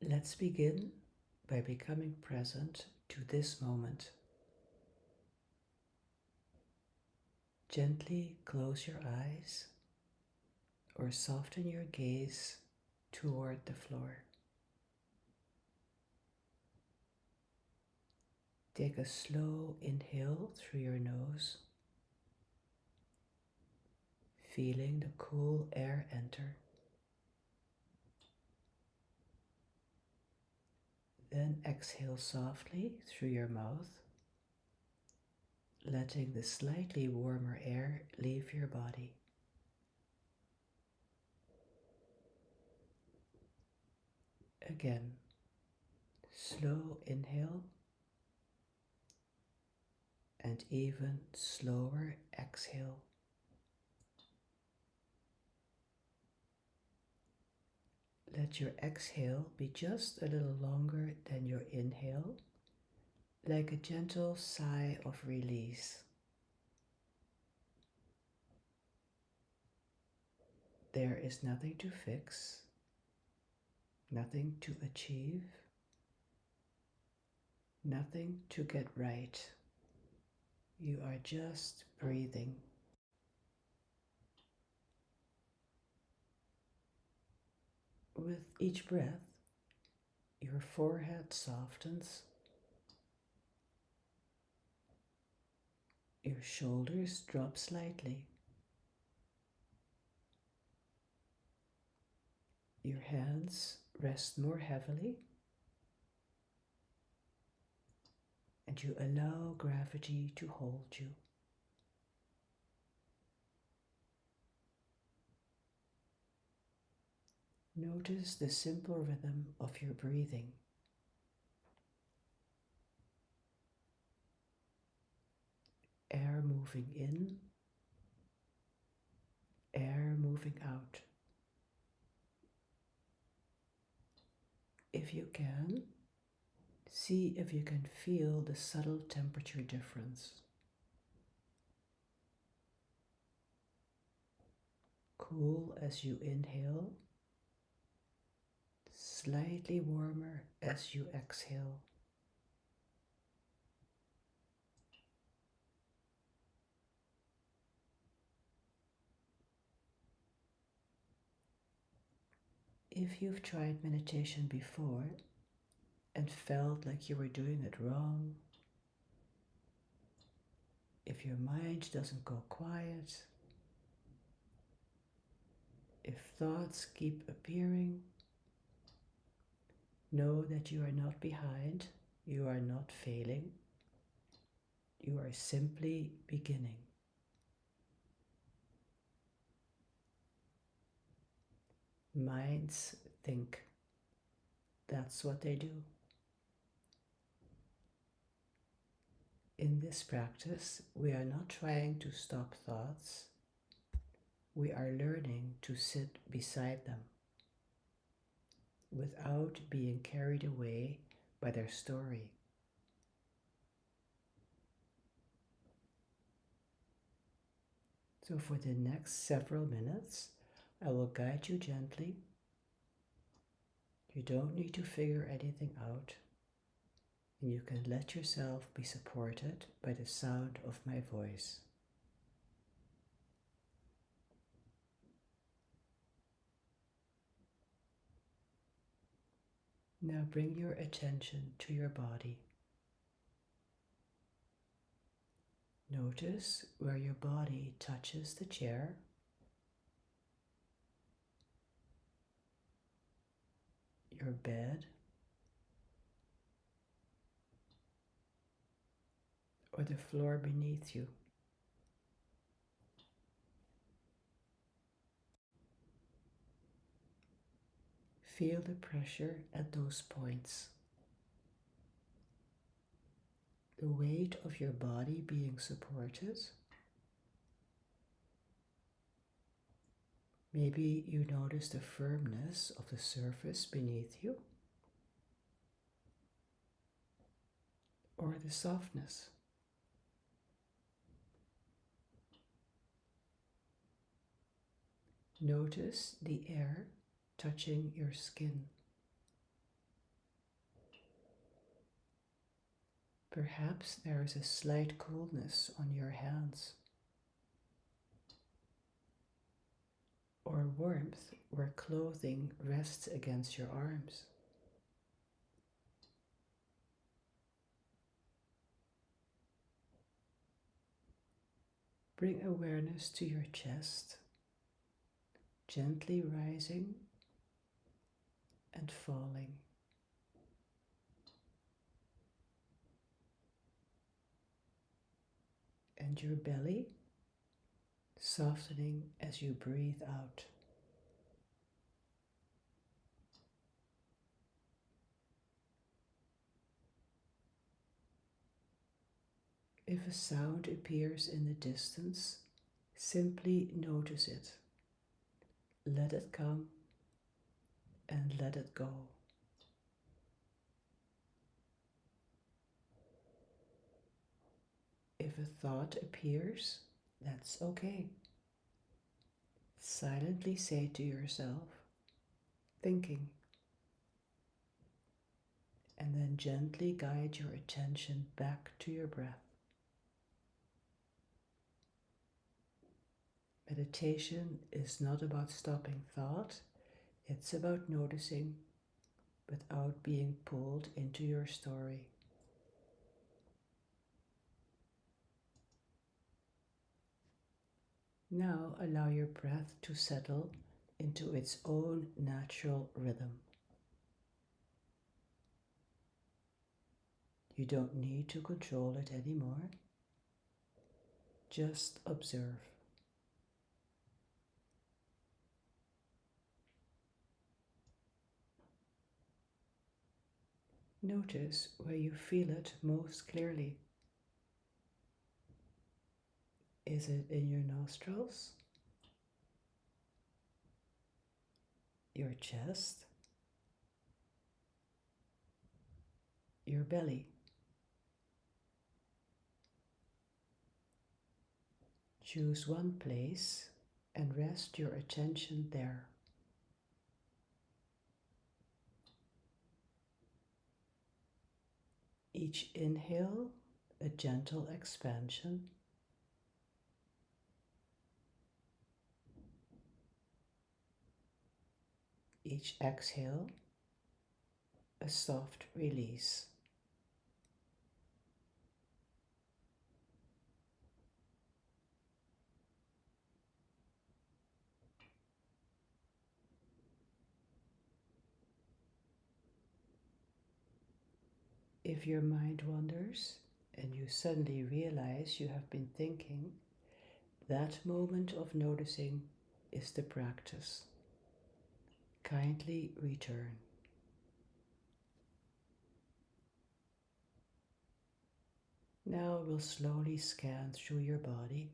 Let's begin by becoming present to this moment. Gently close your eyes or soften your gaze toward the floor. Take a slow inhale through your nose, feeling the cool air enter. Then exhale softly through your mouth, letting the slightly warmer air leave your body. Again, slow inhale and even slower exhale. Let your exhale be just a little longer than your inhale, like a gentle sigh of release. There is nothing to fix, nothing to achieve, nothing to get right. You are just breathing. With each breath, your forehead softens, your shoulders drop slightly, your hands rest more heavily, and you allow gravity to hold you. Notice the simple rhythm of your breathing. Air moving in, air moving out. If you can, see if you can feel the subtle temperature difference. Cool as you inhale, slightly warmer as you exhale. If you've tried meditation before and felt like you were doing it wrong, if your mind doesn't go quiet, if thoughts keep appearing, know that you are not behind, you are not failing, you are simply beginning. Minds think. That's what they do. In this practice, we are not trying to stop thoughts. We are learning to sit beside them without being carried away by their story. So for the next several minutes, I will guide you gently. You don't need to figure anything out, and you can let yourself be supported by the sound of my voice. Now bring your attention to your body. Notice where your body touches the chair, your bed, or the floor beneath you. Feel the pressure at those points. The weight of your body being supported. Maybe you notice the firmness of the surface beneath you, or the softness. Notice the air touching your skin. Perhaps there is a slight coolness on your hands, or warmth where clothing rests against your arms. Bring awareness to your chest, gently rising and falling. And your belly softening as you breathe out. If a sound appears in the distance, simply notice it. Let it come and let it go. If a thought appears, that's okay. Silently say to yourself, thinking, and then gently guide your attention back to your breath. Meditation is not about stopping thought, it's about noticing without being pulled into your story. Now allow your breath to settle into its own natural rhythm. You don't need to control it anymore. Just observe. Notice where you feel it most clearly. Is it in your nostrils? Your chest? Your belly? Choose one place and rest your attention there. Each inhale, a gentle expansion. Each exhale, a soft release. If your mind wanders and you suddenly realize you have been thinking, that moment of noticing is the practice. Kindly return. Now we'll slowly scan through your body.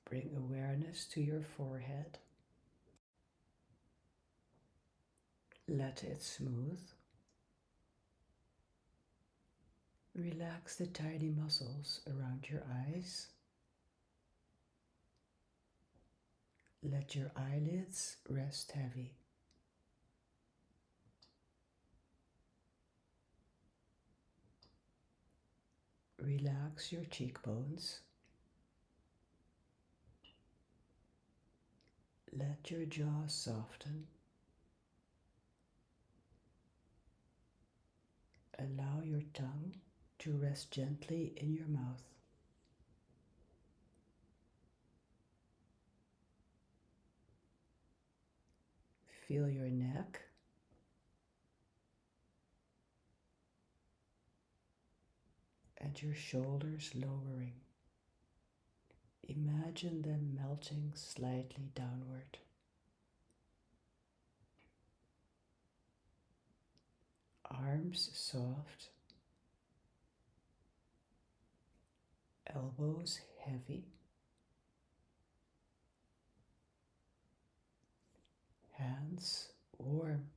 Bring awareness to your forehead. Let it smooth. Relax the tiny muscles around your eyes. Let your eyelids rest heavy. Relax your cheekbones. Let your jaw soften. Allow your tongue to rest gently in your mouth. Feel your neck and your shoulders lowering. Imagine them melting slightly downward. Arms soft, elbows heavy, hands warm.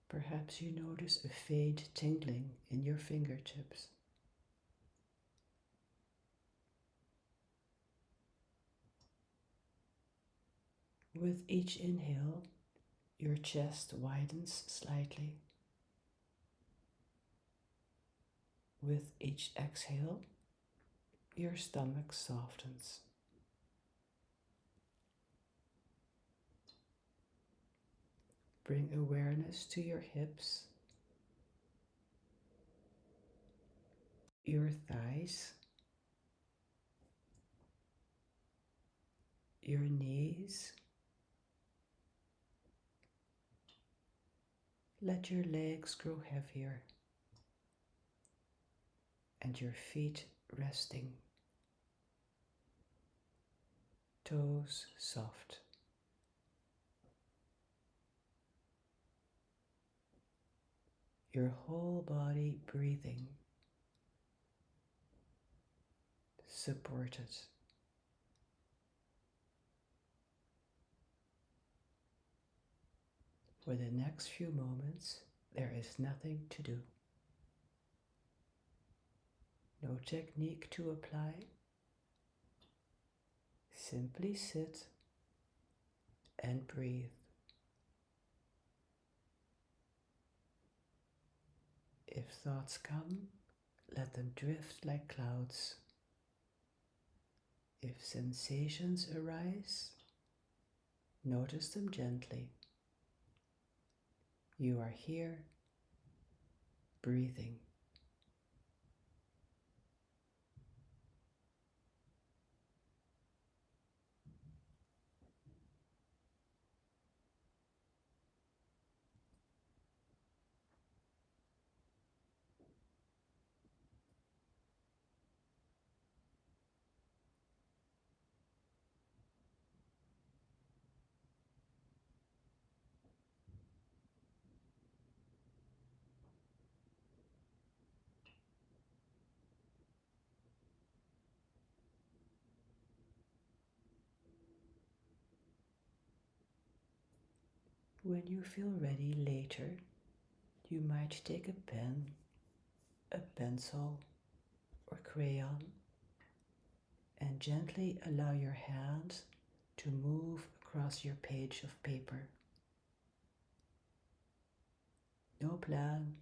Perhaps you notice a faint tingling in your fingertips. With each inhale, Your chest widens slightly. With each exhale, your stomach softens. Bring awareness to your hips, your thighs, your knees. Let your legs grow heavier and your feet resting, toes soft. Your whole body breathing, supported. For the next few moments, there is nothing to do. No technique to apply. Simply sit and breathe. If thoughts come, let them drift like clouds. If sensations arise, notice them gently. You are here, breathing. When you feel ready later, you might take a pen, a pencil, or crayon and gently allow your hand to move across your page of paper. No plan,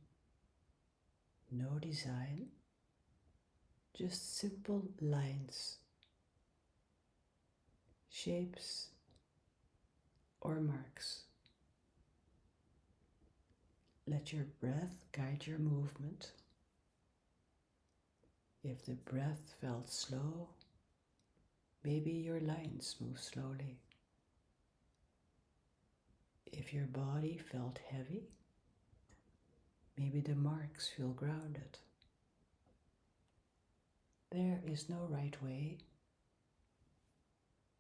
no design, just simple lines, shapes, or marks. Let your breath guide your movement. If the breath felt slow, maybe your lines move slowly. If your body felt heavy, maybe the marks feel grounded. There is no right way,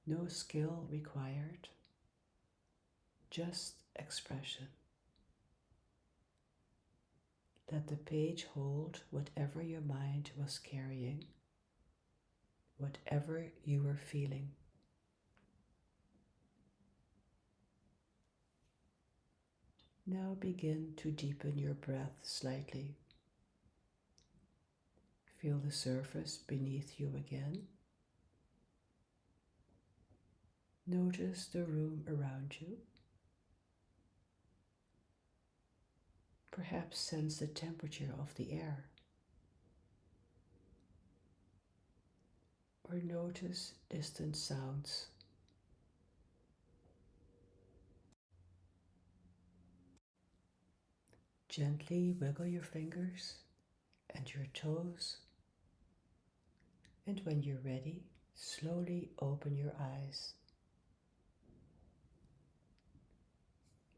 no skill required, just expression. Let the page hold whatever your mind was carrying, whatever you were feeling. Now begin to deepen your breath slightly. Feel the surface beneath you again. Notice the room around you. Perhaps sense the temperature of the air. Or notice distant sounds. Gently wiggle your fingers and your toes. And when you're ready, slowly open your eyes.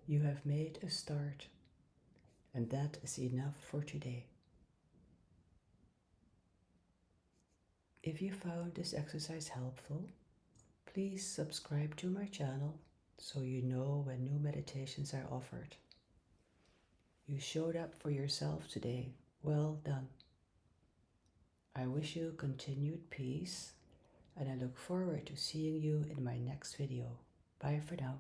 You have made a start, and that is enough for today. If you found this exercise helpful, please subscribe to my channel so you know when new meditations are offered. You showed up for yourself today. Well done. I wish you continued peace, and I look forward to seeing you in my next video. Bye for now.